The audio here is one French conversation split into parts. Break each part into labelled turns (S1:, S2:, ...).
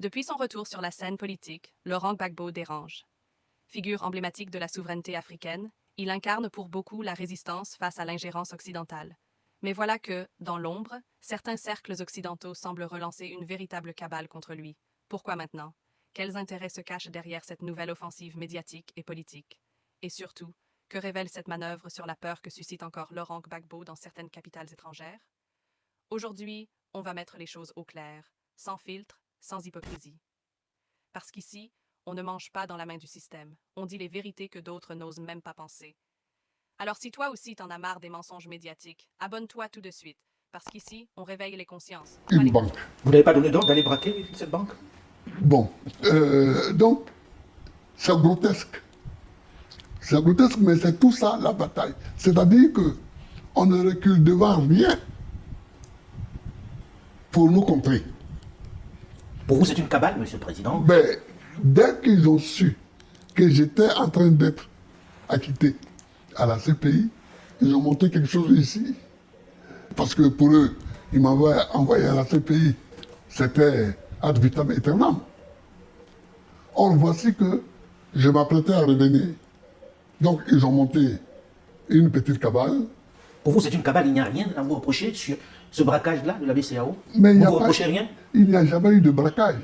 S1: Depuis son retour sur la scène politique, Laurent Gbagbo dérange. Figure emblématique de la souveraineté africaine, il incarne pour beaucoup la résistance face à l'ingérence occidentale. Mais voilà que, dans l'ombre, certains cercles occidentaux semblent relancer une véritable cabale contre lui. Pourquoi maintenant? Quels intérêts se cachent derrière cette nouvelle offensive médiatique et politique? Et surtout, que révèle cette manœuvre sur la peur que suscite encore Laurent Gbagbo dans certaines capitales étrangères? Aujourd'hui, on va mettre les choses au clair, sans filtre, sans hypocrisie. Parce qu'ici, on ne mange pas dans la main du système. On dit les vérités que d'autres n'osent même pas penser. Alors si toi aussi t'en as marre des mensonges médiatiques, abonne-toi tout de suite. Parce qu'ici, on réveille les consciences.
S2: Une banque.
S3: Vous n'avez pas donné d'ordre d'aller braquer cette banque?
S2: Bon, donc, c'est grotesque. C'est grotesque, mais c'est tout ça la bataille. C'est-à-dire que on ne recule devant rien pour nous contrer.
S3: Pour vous, c'est une cabale, Monsieur le Président?
S2: Mais dès qu'ils ont su que j'étais en train d'être acquitté à la CPI, ils ont monté quelque chose ici. Parce que pour eux, ils m'avaient envoyé à la CPI. C'était ad vitam aeternam. Or, voici que je m'apprêtais à revenir. Donc, ils ont monté une petite cabale.
S3: Pour vous, c'est une cabale, il n'y a rien à vous reprocher sur ce braquage-là de la BCEAO?
S2: Mais
S3: vous ne vous reprochez rien?
S2: Il n'y a jamais eu de braquage.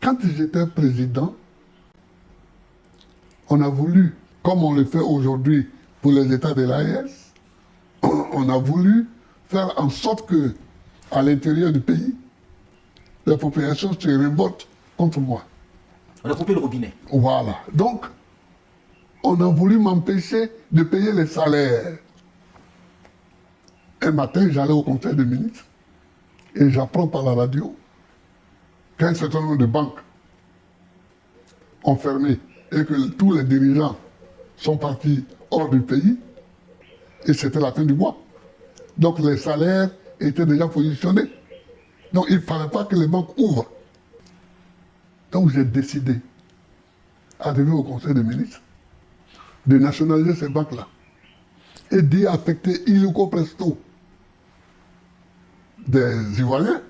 S2: Quand j'étais président, on a voulu, comme on le fait aujourd'hui pour les États de l'AES, on a voulu faire en sorte que, à l'intérieur du pays, la population se révolte contre moi.
S3: On a coupé le robinet.
S2: Voilà. Donc, on a voulu m'empêcher de payer les salaires. Un matin, j'allais au conseil des ministres et j'apprends par la radio qu'un certain nombre de banques ont fermé et que tous les dirigeants sont partis hors du pays et c'était la fin du mois. Donc les salaires étaient déjà positionnés. Donc il ne fallait pas que les banques ouvrent. Donc j'ai décidé, arrivé au conseil des ministres, de nationaliser ces banques-là et d'y affecter illico presto des Ivoiriens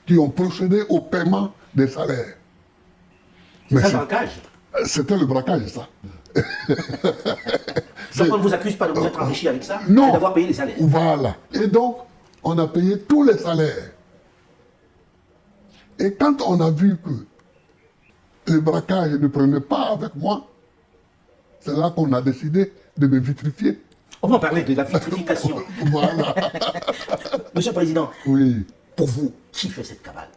S2: qui ont procédé au paiement des salaires.
S3: C'est ça le braquage?
S2: C'était le braquage, ça.
S3: Donc on ne vous accuse pas de vous être enrichi avec ça?
S2: Non.
S3: C'est d'avoir payé les salaires.
S2: Voilà. Et donc, on a payé tous les salaires. Et quand on a vu que le braquage ne prenait pas avec moi, c'est là qu'on a décidé de me vitrifier.
S3: On va parler de la vitrification.
S2: Voilà.
S3: Monsieur le Président,
S2: Oui.
S3: pour vous, qui fait cette cabale?